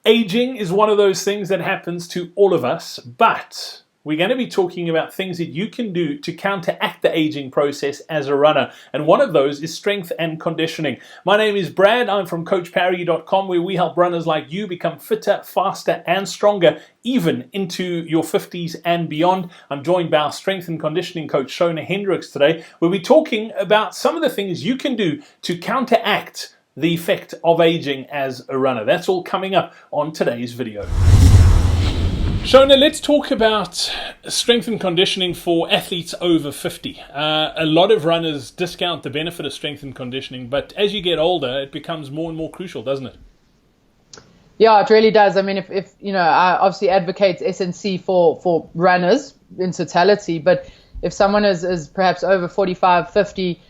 Aging is one of those things that happens to all of us, but we're going to be talking about things that you can do to counteract the aging process as a runner. And one of those is strength and conditioning. My name is Brad. I'm from CoachParry.com, where we help runners like you become fitter, faster, and stronger, even into your 50s and beyond. I'm joined by our strength and conditioning coach, Shona Hendricks, today. We'll be talking about some of the things you can do to counteract the effect of aging as a runner. That's all coming up on today's video. Shona, let's talk about strength and conditioning for athletes over 50. A lot of runners discount the benefit of strength and conditioning, but as you get older, it becomes more and more crucial, doesn't it? Yeah, it really does. I mean, if you know, I obviously advocate S&C for runners in totality, but if someone is perhaps over 45, 50,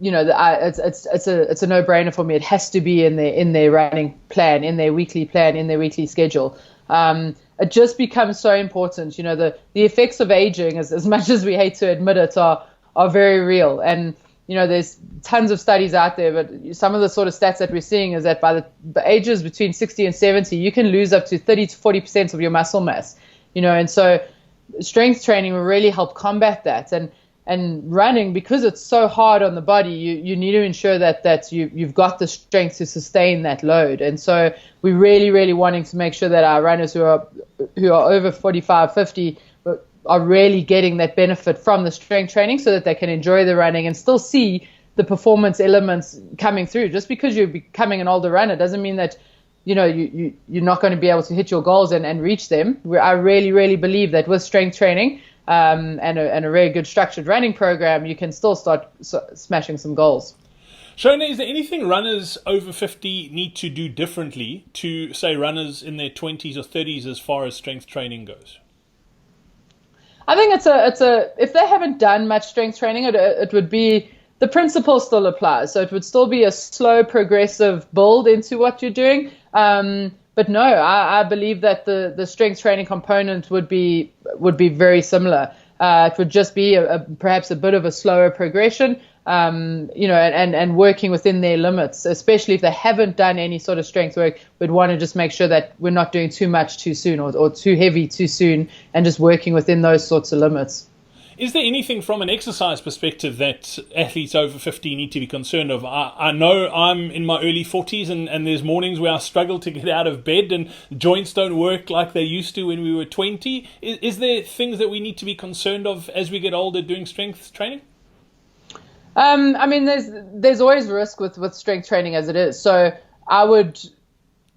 you know, it's a no-brainer for me. It has to be in their running plan, in their weekly plan, in their weekly schedule. It just becomes so important. You know, the effects of aging, as much as we hate to admit it, are very real. And you know, there's tons of studies out there, but some of the sort of stats that we're seeing is that by the ages between 60 and 70, you can lose up to 30 to 40% of your muscle mass. You know, and so strength training will really help combat that. And running, because it's so hard on the body, you need to ensure that you've got the strength to sustain that load. And so we're really wanting to make sure that our runners who are over 45, 50 are really getting that benefit from the strength training, so that they can enjoy the running and still see the performance elements coming through. Just because you're becoming an older runner doesn't mean that, you know, you're not going to be able to hit your goals and reach them. I really believe that with strength training, and a very good structured running program, you can still start smashing some goals. Shona, is there anything runners over 50 need to do differently to, say, runners in their 20s or 30s as far as strength training goes? I think it's a if they haven't done much strength training, it would be, the principle still applies. So it would still be a slow, progressive build into what you're doing. But no, I believe that the strength training component would be very similar. It would just be perhaps a bit of a slower progression, you know, and working within their limits, especially if they haven't done any sort of strength work. We'd want to just make sure that we're not doing too much too soon or too heavy too soon, and just working within those sorts of limits. Is there anything from an exercise perspective that athletes over 50 need to be concerned of? I know I'm in my early 40s and there's mornings where I struggle to get out of bed and joints don't work like they used to when we were 20. Is there things that we need to be concerned of as we get older doing strength training? I mean, there's always risk with strength training as it is. So I would,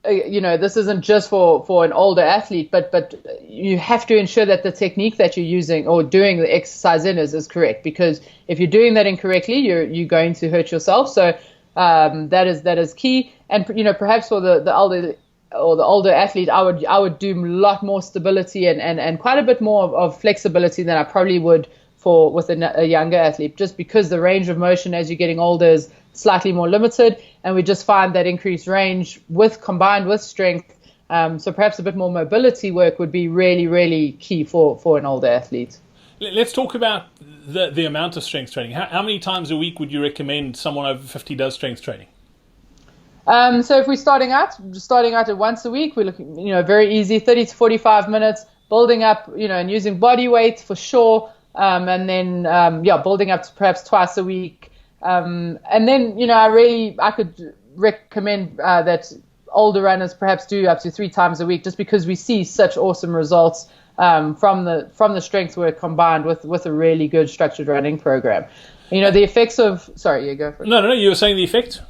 you know, this isn't just for an older athlete, but you have to ensure that the technique that you're using or doing the exercise in is correct, because if you're doing that incorrectly, you're going to hurt yourself. So that is key. And you know, perhaps for the older athlete, I would do a lot more stability and quite a bit more of flexibility than I probably would with a younger athlete, just because the range of motion as you're getting older is slightly more limited, and we just find that increased range combined with strength, so perhaps a bit more mobility work would be really key for an older athlete. Let's talk about the amount of strength training. How many times a week would you recommend someone over 50 does strength training? So if we're starting out at once a week, we're looking, you know, very easy, 30 to 45 minutes, building up, you know, and using body weight for sure, and then building up to perhaps twice a week. And then, you know, I could recommend that older runners perhaps do up to 3 times a week, just because we see such awesome results from the strength work combined with a really good structured running program. You know, the effects of, sorry, you go for it. No, you were saying the effect?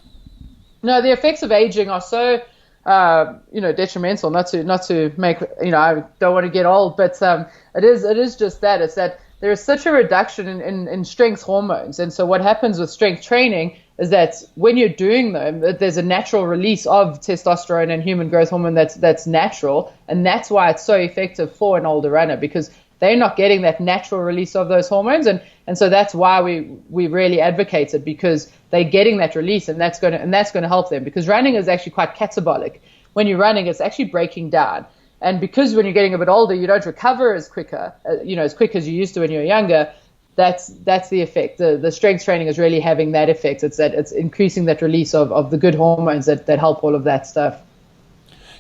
No, the effects of aging are so you know, detrimental. Not to make, you know, I don't want to get old, but it is just that. It's that there is such a reduction in strength hormones. And so what happens with strength training is that when you're doing them, there's a natural release of testosterone and human growth hormone that's natural. And that's why it's so effective for an older runner, because they're not getting that natural release of those hormones. And so that's why we really advocate it, because they're getting that release, and that's going to help them, because running is actually quite catabolic. When you're running, it's actually breaking down. And because when you're getting a bit older, you don't recover as quick as you used to when you were younger. That's the effect. The strength training is really having that effect. It's increasing that release of the good hormones that help all of that stuff.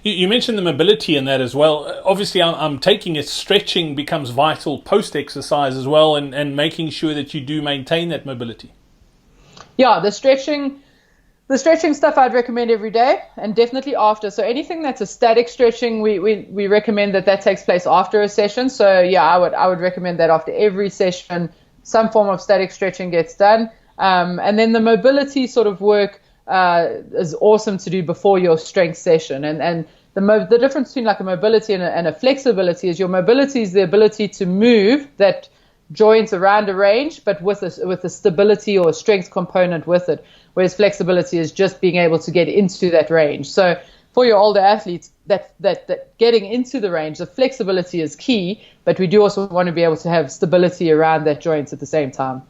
You mentioned the mobility in that as well. Obviously, I'm taking it, stretching becomes vital post-exercise as well, and making sure that you do maintain that mobility. Yeah, the stretching stuff I'd recommend every day, and definitely after. So anything that's a static stretching, we recommend that takes place after a session. So yeah, I would recommend that after every session, some form of static stretching gets done. And then the mobility sort of work is awesome to do before your strength session. And the difference between like a mobility and a flexibility is your mobility is the ability to move that joint around a range, but with a stability or a strength component with it. Whereas flexibility is just being able to get into that range. So for your older athletes, that getting into the range, the flexibility is key, but we do also want to be able to have stability around that joint at the same time.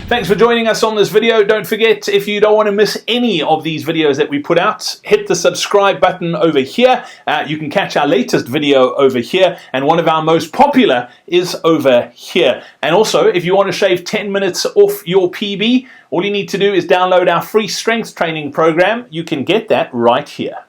Thanks for joining us on this video. Don't forget, if you don't want to miss any of these videos that we put out, hit the subscribe button over here. You can catch our latest video over here, and one of our most popular is over here. And also, if you want to shave 10 minutes off your PB, all you need to do is download our free strength training program. You can get that right here.